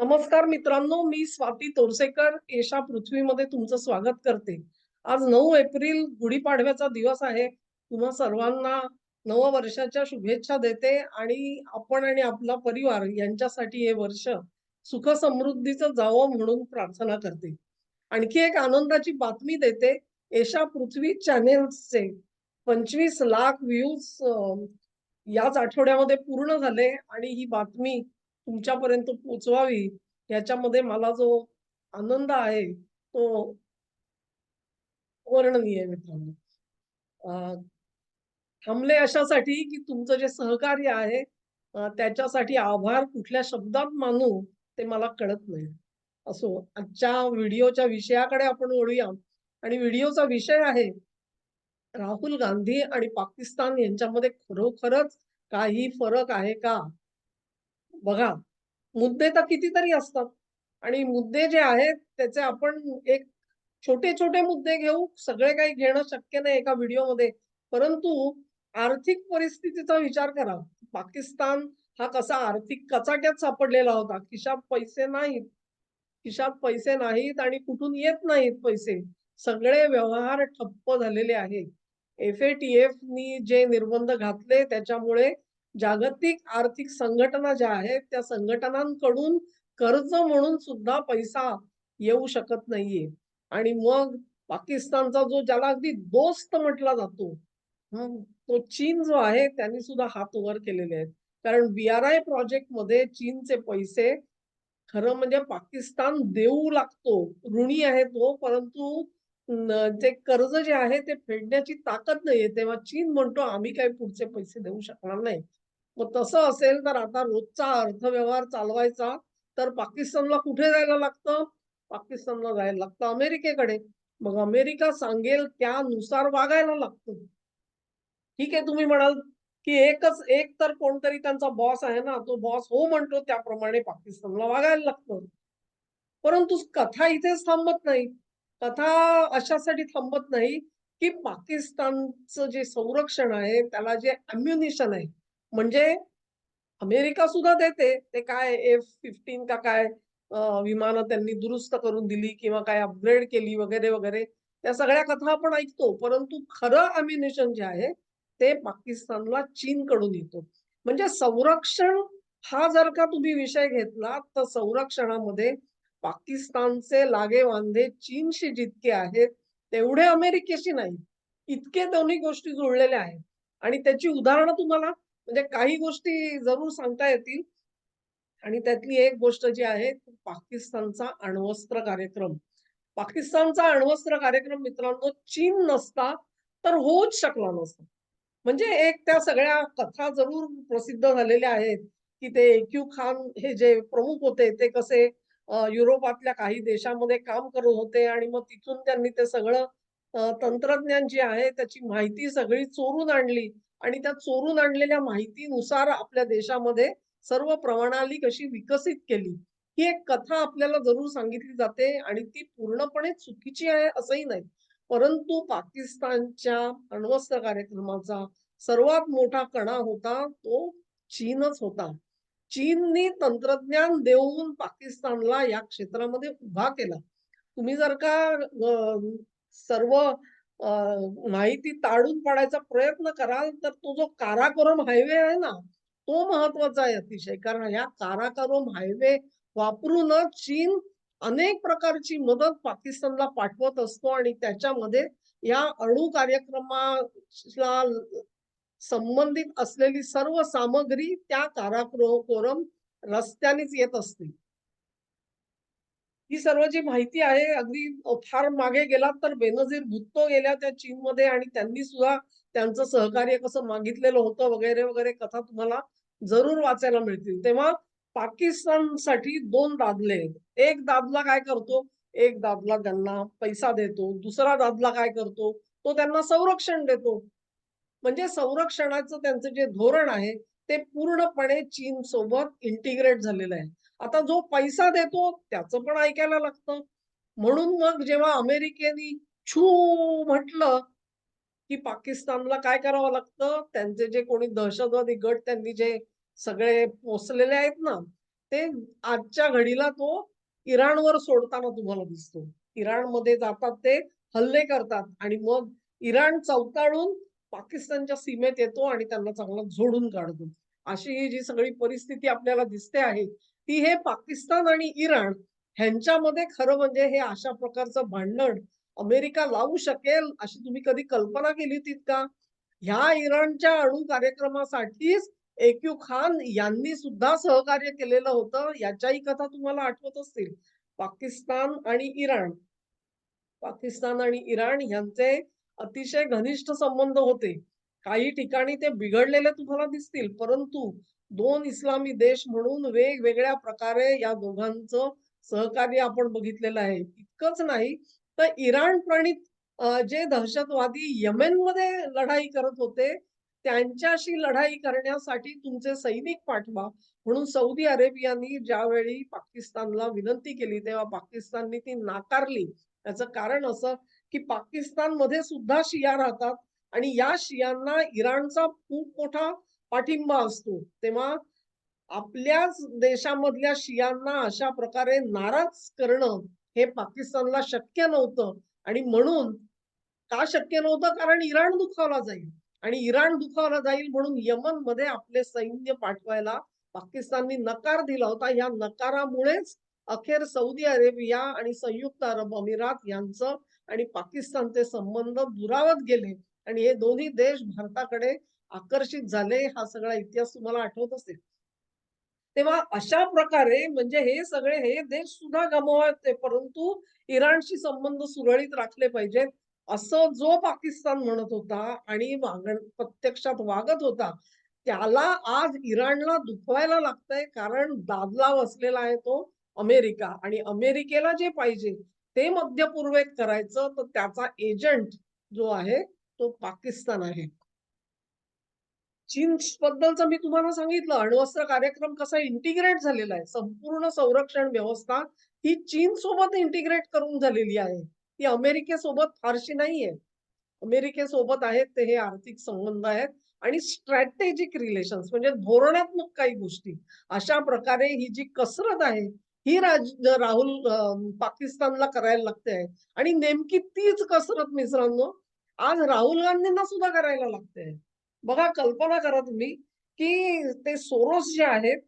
नमस्कार मित्रांनो, मी स्वाती तोरसेकर एशा पृथ्वीमध्ये तुमचं स्वागत करते. आज 9 एप्रिल गुढीपाडव्याचा दिवस आहे. तुम्हा सर्वांना नववर्षाच्या शुभेच्छा देते आणि आपण आणि आपला परिवार यांच्यासाठी हे वर्ष सुख समृद्धीचं जावं म्हणून प्रार्थना करते. आणखी एक आनंदाची बातमी देते. एशा पृथ्वी चॅनेल्सचे 25 लाख व्ह्यूज याच आठवड्यामध्ये पूर्ण झाले आणि ही बातमी तुमच्यापर्यंत पोहोचवावी याच्यामध्ये मला जो आनंद आहे तो अवर्णनीय आहे मित्रांनो. अ, थांबले अशासाठी की तुमचं जे सहकार्य आहे त्याच्यासाठी आभार कुठल्या शब्दात मानू ते मला कळत नाही. असो, आजच्या व्हिडिओच्या विषयाकडे आपण वळूया आणि व्हिडिओचा विषय आहे राहुल गांधी आणि पाकिस्तान यांच्यामध्ये खरोखरच काही फरक आहे का? बघा, मुद्दे तर कितीतरी असतात आणि मुद्दे जे आहेत त्याचे आपण एक छोटे-छोटे मुद्दे घेऊ. सगळे काही घेणं शक्य नाही एका व्हिडिओमध्ये. परंतु आर्थिक परिस्थितीचा विचार करा. पाकिस्तान हा कसा आर्थिक कचाट्यात सापडलेला होता. खिशात पैसे नाहीत आणि कुठून येत नाहीत पैसे. सगळे व्यवहार ठप्प झालेले आहेत. FATFनी जे निर्बंध घातले त्याच्यामुळे जागतिक आर्थिक संघटना ज्या आहेत त्या संघटनांकडून कर्ज म्हणून सुद्धा पैसा येऊ शकत नाहीये. आणि मग पाकिस्तानचा जो ज्याला अगदी दोस्त म्हटला जातो, तो चीन जो आहे त्यांनी सुद्धा हात वर केलेले आहेत. कारण BRI प्रोजेक्टमध्ये चीनचे पैसे खरं म्हणजे पाकिस्तान देऊ लागतो. ऋणी आहे तो, परंतु ते कर्ज जे आहे ते फेडण्याची ताकद नाहीये. तेव्हा चीन म्हणतो आम्ही काही पुढचे पैसे देऊ शकणार नाही. मग तसं असेल तर आता रोजचा अर्थव्यवहार चालवायचा तर पाकिस्तानला कुठे जायला लागतं? पाकिस्तानला जायला लागतं अमेरिकेकडे. मग अमेरिका सांगेल त्यानुसार वागायला लागतं. ठीक आहे, तुम्ही म्हणाल, की एक तर कोणतरी त्यांचा बॉस आहे ना, तो बॉस हो म्हणतो त्याप्रमाणे पाकिस्तानला वागायला लागतं. परंतु कथा इथेच थांबत नाही. कथा अशासाठी थांबत नाही, की पाकिस्तानचं जे संरक्षण आहे, त्याला जे अम्युनिशन आहे, म्हणजे अमेरिका सुद्धा देते. ते काय F-15 का काय विमानं त्यांनी दुरुस्त करून दिली किंवा काय अपग्रेड केली वगैरे, वगैरे. त्या सगळ्या कथा आपण ऐकतो. परंतु खरं अम्युनिशन जे आहे, ते पाकिस्तानला चीनकडून येतं. म्हणजे संरक्षण हा जर का तुम्ही विषय घेतला, तर संरक्षणामध्ये पाकिस्तानचे लागेवांदे चीनशी जितके आहेत, तेवढे अमेरिकेशी नाही. इतके दोन्ही गोष्टी जुळलेल्या आहेत. आणि त्याची उदाहरणं तुम्हाला म्हणजे काही गोष्टी जरूर सांगता येतील आणि त्यातली एक गोष्ट जी आहे पाकिस्तानचा अण्वस्त्र कार्यक्रम. पाकिस्तानचा अण्वस्त्र कार्यक्रम मित्रांनो चीन नसता तर होऊच शकला नसता. म्हणजे एक त्या सगळ्या कथा जरूर प्रसिद्ध झालेल्या आहेत, की ते AQ खान हे जे प्रमुख होते ते कसे युरोपातल्या काही देशामध्ये काम करत होते आणि मग तिथून त्यांनी ते सगळं तंत्रज्ञान जे आहे त्याची माहिती सगळी चोरून आणली आणि त्या चोरून आणलेल्या माहितीनुसार आपल्या देशामध्ये सर्व प्रणाली कशी विकसित केली. ही एक कथा आपल्याला जरूर सांगितली जाते आणि ती पूर्णपणे चुकीची आहे असंही नाही. परंतु पाकिस्तानच्या अण्वस्त्र कार्यक्रमाचा सर्वात मोठा कणा होता तो चीनच होता. चीननी तंत्रज्ञान देऊन पाकिस्तानला या क्षेत्रामध्ये उभा केला. तुम्ही जर का सर्व माहिती ताडून पाडायचा प्रयत्न कराल, तर तो जो काराकोरम हायवे आहे ना, तो महत्वाचा आहे अतिशय. कारण या काराकोरम हायवे वापरूनच चीन अनेक प्रकारची मदत पाकिस्तानला पाठवत असतो आणि त्याच्यामध्ये या अणू कार्यक्रमाला संबंधित असलेली सर्व सामग्री त्या काराकोरम रस्त्यानेच येत असते. ही सर्व जी माहिती आहे अगदी फार मागे गेलात तर बेनझीर भुट्टो गेल्या त्या चीनमध्ये आणि त्यांनी सुद्धा त्यांचं सहकार्य कसं मागितलेलं होतं वगैरे, वगैरे कथा तुम्हाला जरूर वाचायला मिळतील. तेव्हा पाकिस्तानसाठी 2 दादले आहेत. एक दादला काय करतो? एक दादला त्यांना पैसा देतो. दुसरा दादला काय करतो? तो त्यांना संरक्षण देतो. म्हणजे संरक्षणाचं त्यांचं जे धोरण आहे, ते पूर्णपणे चीनसोबत इंटिग्रेट झालेलं आहे. आता जो पैसा देतो त्याचं पण ऐकायला लागतं. म्हणून मग जेव्हा अमेरिकेने छू म्हटलं, की पाकिस्तानला काय करावं लागतं? त्यांचे जे कोणी दहशतवादी गट त्यांनी जे सगळे पोसलेले आहेत ना, ते आजच्या घडीला तो इराणवर सोडताना तुम्हाला दिसतो. इराणमध्ये जातात ते हल्ले करतात आणि मग इराण चवताळून पाकिस्तानच्या सीमेत येतो आणि त्यांना चांगला झोडून काढतो. अशी ही जी सगळी परिस्थिती आपल्याला दिसते आहे, ती हे पाकिस्तान आणि इराण ह्यांच्यामध्ये खरं म्हणजे हे अशा प्रकारचं भांडण अमेरिका लावू शकेल अशी तुम्ही कधी कल्पना केली होती का? ह्या इराणच्या अणू कार्यक्रमासाठीच एक्यू खान यांनी सुद्धा सहकार्य केलेलं होतं. याच्याही कथा तुम्हाला आठवत असतील. पाकिस्तान आणि इराण पाकिस्तान आणि इराण यांचे अतिशय घनिष्ठ संबंध होते. काही ठिकाणी ते बिघडलेले तुम्हाला दिसतील, परंतु दोन इस्लामी देश म्हणून वेगवेगळ्या प्रकारे या दोघांचं सहकार्य आपण बघितलेलं आहे. इतकंच नाही तर इराण प्रणित जे दहशतवादी यमेनमध्ये लढाई करत होते, त्यांच्याशी लढाई करण्यासाठी तुमचे सैनिक पाठवा म्हणून सौदी अरेबियानी ज्यावेळी पाकिस्तानला विनंती केली, तेव्हा पाकिस्तानने ती नाकारली. त्याचं कारण असं की पाकिस्तानमध्ये सुद्धा शिया राहतात आणि या शियांना इराणचा खूप मोठा पाठिंबा असतो. तेव्हा आपल्याच देशामधल्या शियांना अशा प्रकारे नाराज करणं हे पाकिस्तानला शक्य नव्हतं आणि म्हणून का शक्य नव्हतं? कारण इराण दुखावला जाईल आणि इराण दुखावला जाईल म्हणून यमनमध्ये आपले सैन्य पाठवायला पाकिस्ताननी नकार दिला होता. या नकारामुळेच अखेर सौदी अरेबिया आणि संयुक्त अरब अमिरात यांचं आणि पाकिस्तानचे संबंध दुरावत गेले आणि हे दोन्ही देश भारताकडे आकर्षित झाले. हा सगळा इतिहास तुम्हाला आठवत असेल. तेव्हा अशा प्रकारे म्हणजे हे देश सुद्धा गमवायचे, परंतु इराणशी संबंध सुरळीत राखले पाहिजेत, असं जो पाकिस्तान म्हणत होता आणि प्रत्यक्षात वागत होता, त्याला आज इराणला दुखवायला लागतंय कारण दादला बसलेला आहे तो अमेरिका आणि अमेरिकेला जे पाहिजे ते मध्य पूर्वेत करायचं, तर त्याचा एजंट जो आहे तो पाकिस्तान आहे. चीन बद्दलचं मी तुम्हाला सांगितलं अण्वस्त्र कार्यक्रम कसा इंटिग्रेट झालेला आहे. संपूर्ण संरक्षण व्यवस्था ही चीन सोबत इंटिग्रेट करून झालेली आहे. ती अमेरिकेसोबत फारशी नाहीये. अमेरिकेसोबत आहेत ते हे आर्थिक संबंध आहेत आणि स्ट्रॅटेजिक रिलेशन्स म्हणजे धोरणात्मक काही गोष्टी. अशा प्रकारे ही जी कसरत आहे, ही राहुल पाकिस्तानला करायला लागते आहे आणि नेमकी तीच कसरत मित्रांनो, आज राहुल गांधींना सुद्धा करायला लागते. बघा कल्पना करा तुम्ही, की ते सोरोस जे आहेत,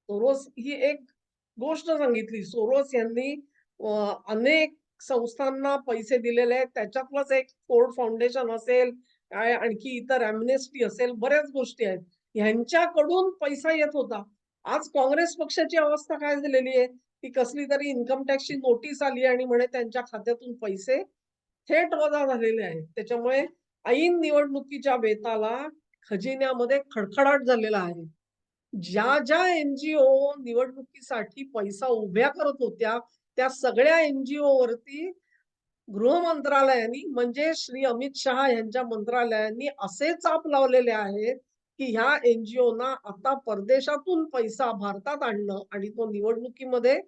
सोरोस ही एक गोष्ट सांगितली. सोरोस यांनी अनेक संस्थांना पैसे दिलेले आहेत. त्याच्यातलंच एक फोर्ड फाउंडेशन असेल, काय आणखी इतर एम्नेस्टी असेल, बऱ्याच गोष्टी आहेत. ह्यांच्याकडून पैसा येत होता. आज काँग्रेस पक्षाची अवस्था काय झालेली आहे? ती कसली तरी इन्कम टॅक्सची नोटीस आली आणि म्हणे त्यांच्या खात्यातून पैसे थेट वजा झालेले आहेत. त्याच्यामुळे ऐन निवडणुकीच्या बेताला खजिन्यामध्ये खडखडाट झालेला आहे. ज्या एनजीओ निवडणुकीसाठी पैसा उभ्या करत होत्या, त्या सगळ्या एनजीओ वरती गृह मंत्रालयाने म्हणजे श्री अमित शहा यांच्या मंत्रालयाने असे चाप लावलेले आहेत, की ह्या एनजीओना आता परदेशातून पैसा भारतात आणणं आणि तो निवडणुकीमध्ये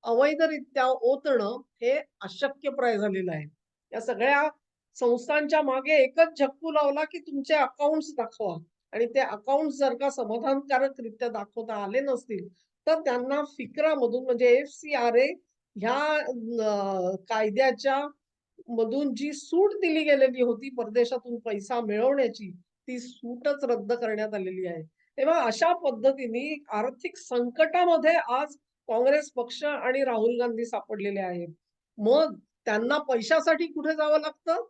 अवैधरित्या ओतणं हे अशक्यप्राय झालेलं आहे. या सगळ्या संस्थांच्या मागे एकच झक्कू लावला, की तुमचे अकाउंट्स दाखवा आणि ते अकाउंट्स जर का समाधानकारकरित्या दाखवता आले नसतील, तर त्यांना फिक्रामधून म्हणजे एफसीआरए ह्या कायद्याच्या मधून जी सूट दिली गेलेली होती परदेशातून पैसा मिळवण्याची, ती सूटच रद्द करण्यात आलेली आहे. तेव्हा अशा पद्धतीने आर्थिक संकटामध्ये आज काँग्रेस पक्ष आणि राहुल गांधी सापडलेले आहेत. मग त्यांना पैशासाठी कुठे जावं लागतं?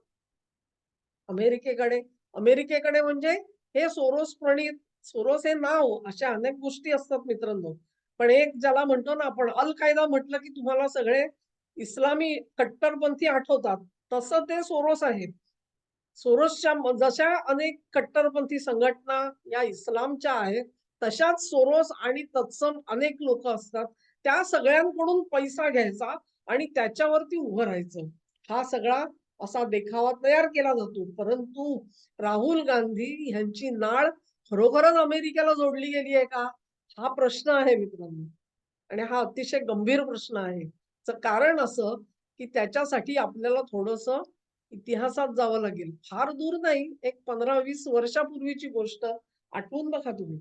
अमेरिकेकडे. अमेरिकेकडे म्हणजे हे सोरोस प्रणीत सोरोस हे नाव अशा अनेक गोष्टी असतात मित्रांनो. पण एक ज्याला म्हणतो ना आपण अल कायदा म्हटलं की तुम्हाला सगळे इस्लामी कट्टरपंथी आठवतात. तसं ते सोरोस आहे. सोरोसच्या जशा अनेक कट्टरपंथी संघटना या इस्लामच्या आहेत, तशाच सोरोस आणि तत्सम अनेक लोक असतात. त्या सगळ्यांकडून पैसा घ्यायचा आणि त्याच्यावरती उभं राहायचं. हा सगळा असा देखावा तयार केला जातो. परंतु राहुल गांधी यांची नाळ खरोखरच अमेरिकेला जोडली गेली आहे का? हा प्रश्न आहे मित्रांनो. आणि हा अतिशय गंभीर प्रश्न आहे. कारण असं, की त्याच्यासाठी आपल्याला थोडंसं इतिहासात जावं लागेल. फार दूर नाही, एक 15-20 वर्षापूर्वीची गोष्ट आठवून बघा तुम्ही.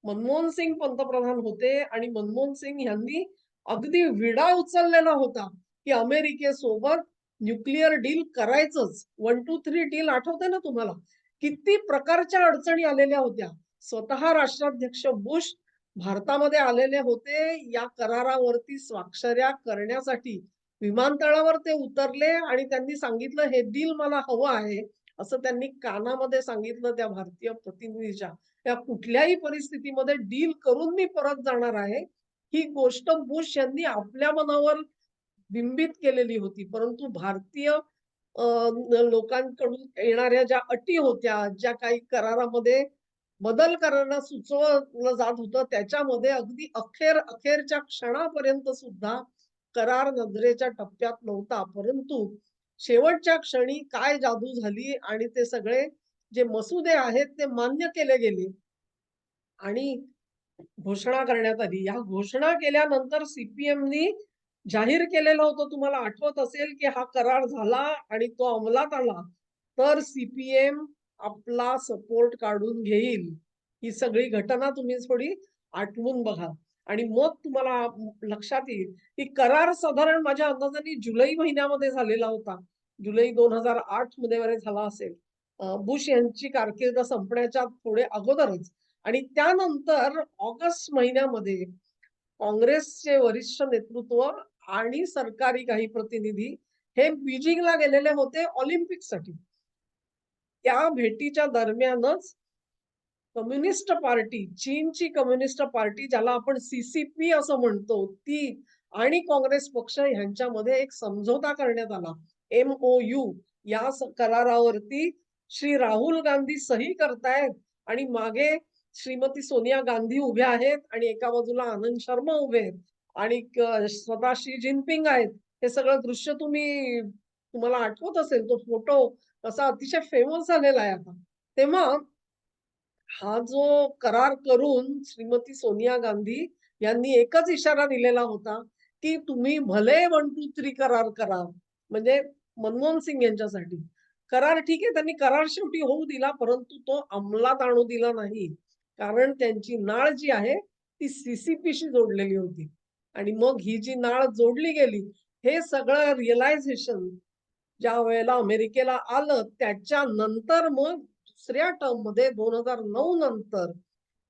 मनमोहन सिंग पंतप्रधान होते आणि मनमोहन सिंग यांनी अगदी विडा उचललेला होता की अमेरिकेसोबत न्यूक्लिअर डील करायचंच. 1, 2, 3 डील आठवते ना तुम्हाला? किती प्रकारच्या अडचणी आलेल्या होत्या. स्वतः राष्ट्राध्यक्ष बुश भारतामध्ये आलेले होते या करारावरती स्वाक्षऱ्या करण्यासाठी. विमानतळावर ते उतरले आणि त्यांनी सांगितलं, "हे डील मला हवं आहे." असं त्यांनी कानामध्ये सांगितलं त्या भारतीय प्रतिनिधीच्या. त्या कुठल्याही परिस्थितीमध्ये डील करून मी परत जाणार आहे. ही गोष्ट बुश यांनी आपल्या मनावर बिंबित केलेली होती. परंतु भारतीय लोकांकडून येणाऱ्या ज्या अटी होत्या, ज्या काही करारामध्ये बदल करायला सुचवलं जात होतं, त्याच्यामध्ये अगदी अखेरच्या क्षणापर्यंत सुद्धा करार नजरेच्या टप्प्यात नव्हता. परंतु शेवटच्या क्षणी काय जादू झाली आणि ते सगळे जे मसुदे आहेत ते मान्य केले गेले आणि घोषणा करण्यात आली. या घोषणा केल्यानंतर सीपीएमनी जाहीर केलेलं होतं, तुम्हाला आठवत असेल, की हा करार झाला आणि तो अंमलात आला, तर सीपीएम आपला सपोर्ट काढून घेईल. ही सगळी घटना तुम्ही थोडी आठवून बघा आणि मग तुम्हाला लक्षात येईल, की करार साधारण माझ्या अंदाजाने जुलै महिन्यामध्ये झालेला होता. जुलै 2008 मध्ये वगैरे झाला असेल. बुश यांची कारकीर्द संपण्याच्या थोडे अगोदरच. आणि त्यानंतर ऑगस्ट महिन्यामध्ये काँग्रेसचे वरिष्ठ नेतृत्व आणि सरकारी काही प्रतिनिधी हे बीजिंगला गेलेले होते ऑलिम्पिकसाठी. त्या भेटीच्या दरम्यानच कम्युनिस्ट पार्टी, चीनची कम्युनिस्ट पार्टी ज्याला आपण सीसीपी असं म्हणतो, ती आणि काँग्रेस पक्ष यांच्यामध्ये एक समझोता करण्यात आला. MOU या करारावरती श्री राहुल गांधी सही करतायत आणि मागे श्रीमती सोनिया गांधी उभ्या आहेत आणि एका बाजूला आनंद शर्मा उभे आहेत आणि स्वतः शी जिनपिंग आहेत. हे सगळं दृश्य तुम्हाला आठवत असेल, तो फोटो कसा अतिशय फेमस झालेला आहे आता. तेव्हा हा जो करार करून श्रीमती सोनिया गांधी यांनी एकच इशारा दिलेला होता, की तुम्ही भले 1, 2, 3 करार करा. म्हणजे मनमोहन सिंग यांच्यासाठी. करार ठीक आहे, त्यांनी करार शेवटी होऊ दिला, परंतु तो अंमलात आणू दिला नाही. कारण त्यांची नाळ जी आहे, ती सीसीपीशी जोडलेली होती. आणि मग ही जी नाळ जोडली गेली, हे सगळं रिअलायझेशन ज्या वेळेला अमेरिकेला आलं, त्याच्यानंतर मग दुसऱ्या टर्ममध्ये 2009 नंतर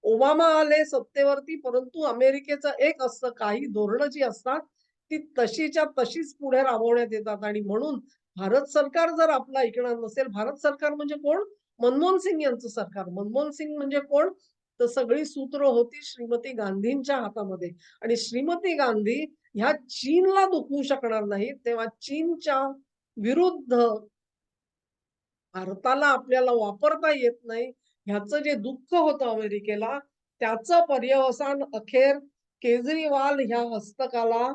ओबामा आले सत्तेवरती, परंतु अमेरिकेचं एक असतं, काही धोरणं जी असतात, ती तशीच्या तशीच पुढे राबवण्यात येतात आणि म्हणून भारत सरकार जर आपलं ऐकणार नसेल, भारत सरकार म्हणजे कोण? मनमोहन सिंग यांचं सरकार. मनमोहन सिंग म्हणजे कोण? तर सगळी सूत्र होती श्रीमती गांधींच्या हातामध्ये आणि श्रीमती गांधी ह्या चीनला दुखवू शकणार नाहीत. तेव्हा चीनच्या विरुद्ध भारताला आपल्याला वापरता येत नाही, ह्याचं जे दुःख होतं अमेरिकेला, त्याचं पर्यवसान अखेर केजरीवाल ह्या हस्तकाला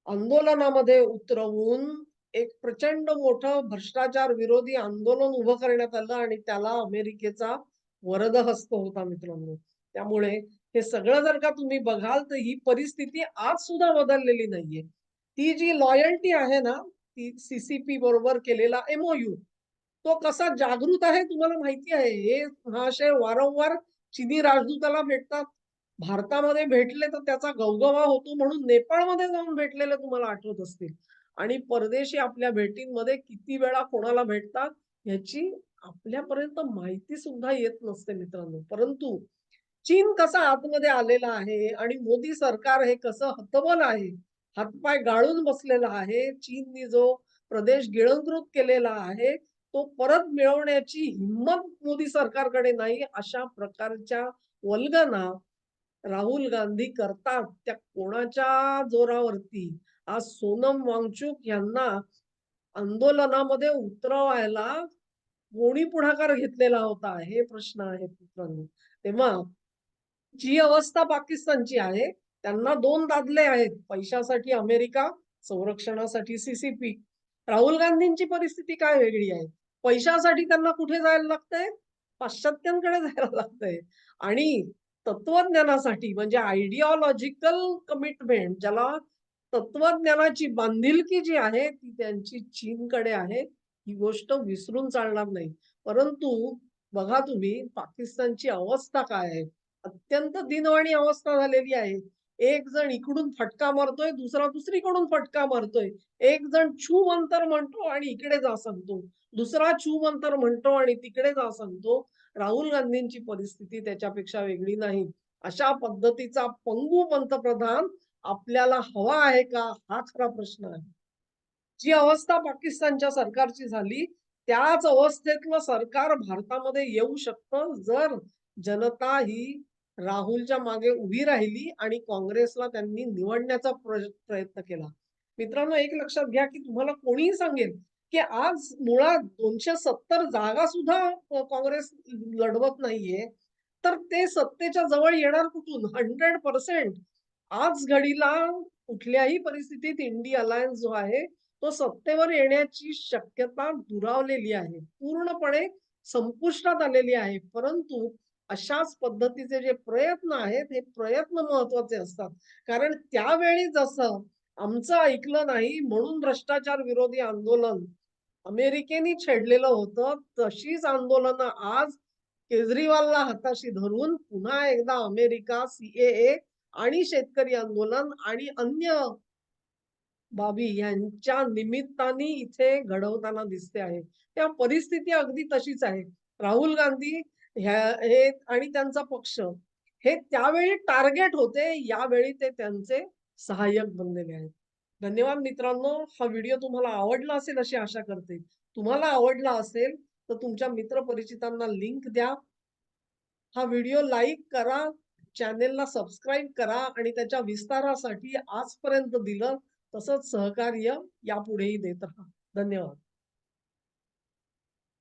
आंदोलनामध्ये उतरवून एक प्रचंड मोठं भ्रष्टाचार विरोधी आंदोलन उभं करण्यात आलं आणि त्याला अमेरिकेचा वरदहस्त होता मित्रांनो. त्यामुळे हे सगळं जर का तुम्ही बघाल तर ही परिस्थिती आज सुद्धा बदललेली नाहीये. ती जी लॉयल्टी आहे ना, ती सीसीपी बरोबर केलेला MOU तो कसा जागृत आहे तुम्हाला माहिती आहे. हे महाशय वारंवार चिनी राजदूताला भेटतात. भारतामध्ये भेटले तर त्याचा गवगवा होतो म्हणून नेपाळमध्ये जाऊन भेटलेले तुम्हाला आठवत असतील. आणि परदेशी आपल्या भेटींमध्ये किती वेळा कोणाला भेटतात ह्याची आपल्यापर्यंत माहिती सुद्धा येत नसते मित्रांनो. परंतु चीन कसा आतमध्ये आलेला आहे आणि मोदी सरकार हे कसं हतबल आहे, हातपाय गाळून बसलेला आहे. चीननी जो प्रदेश गिळंकृत केलेला आहे, तो परत मिळवण्याची हिंमत मोदी सरकारकडे नाही. अशा प्रकारच्या वल्गना राहुल गांधी करतात. त्या कोणाच्या जोरावरती? आज सोनम वांगचुक यांना आंदोलनामध्ये उतरवायला कोणी पुढाकार घेतलेला होता? हे प्रश्न आहेत मित्रांनो. तेव्हा जी अवस्था पाकिस्तानची आहे, त्यांना 2 दादले आहेत. पैशासाठी अमेरिका, संरक्षणासाठी सीसीपी. राहुल गांधींची परिस्थिती काय वेगळी आहे? पैशासाठी त्यांना कुठे जायला लागतंय? पाश्चात्यांकडे जायला लागतंय आणि तत्वज्ञानासाठी म्हणजे आयडिओलॉजिकल कमिटमेंट ज्याला तत्वज्ञानाची बांधिलकी जी आहे, ती त्यांची चीनकडे आहे. ही गोष्ट विसरून चालणार नाही. परंतु बघा तुम्ही पाकिस्तानची अवस्था काय आहे? अत्यंत दिनवाणी अवस्था झालेली आहे. एक जण इकडून फटका मारतोय, दुसरा दुसरीकडून फटका मारतोय. एक जण छू मंतर म्हणतो आणि इकडे जा सांगतो. दुसरा छू मंतर म्हणतो आणि तिकडे जा सांगतो. राहुल गांधींची परिस्थिती त्याच्यापेक्षा वेगळी नाही. अशा पद्धतीचा पंगू पंतप्रधान आपल्याला हवा आहे का? हा खरा प्रश्न आहे. जी अवस्था पाकिस्तानच्या सरकारची झाली, त्याच अवस्थेतलं सरकार भारतामध्ये येऊ शकतं, जर जनता ही राहुलच्या मागे उभी राहिली आणि काँग्रेसला त्यांनी निवडण्याचा प्रयत्न केला. मित्रांनो, एक लक्षात घ्या, की तुम्हाला कोणीही सांगेल, की आज मुळात 270 जागा सुद्धा काँग्रेस लढवत नाहीये. तर ते सत्तेच्या जवळ येणार कुठून? 100% आज घडीला कुठल्याही परिस्थितीत इंडी अलायन्स जो आहे, तो सत्तेवर येण्याची शक्यता दुरावलेली आहे. पूर्णपणे संपुष्टात आलेली आहे. परंतु अशाच पद्धतीचे जे प्रयत्न आहेत, हे प्रयत्न महत्वाचे असतात. कारण त्यावेळी जसं आमचं ऐकलं नाही म्हणून भ्रष्टाचार विरोधी आंदोलन अमेरिकेने छेडलेलं होतं, तशीच आंदोलनं आज केजरीवालला हाताशी धरून पुन्हा एकदा अमेरिका, सी आणि शेतकरी आंदोलन आणि अन्य बाबी यांच्या निमित्ताने इथे घडवताना दिसते आहे. त्या परिस्थिती अगदी तशीच आहे. राहुल गांधी हे आणि त्यांचा पक्ष हे त्यावेळी टार्गेट होते, यावेळी ते त्यांचे सहाय्यक बनलेले आहेत. धन्यवाद मित्रांनो. हा व्हिडिओ तुम्हाला आवडला असेल अशी आशा करते. तुम्हाला आवडला असेल तर तुमच्या मित्र-परिचितांना लिंक द्या. हा व्हिडिओ लाईक करा, चॅनेलला सबस्क्राईब करा आणि त्याच्या विस्तारासाठी आजपर्यंत दिलं तसंच सहकार्य यापुढेही देत राहा. धन्यवाद.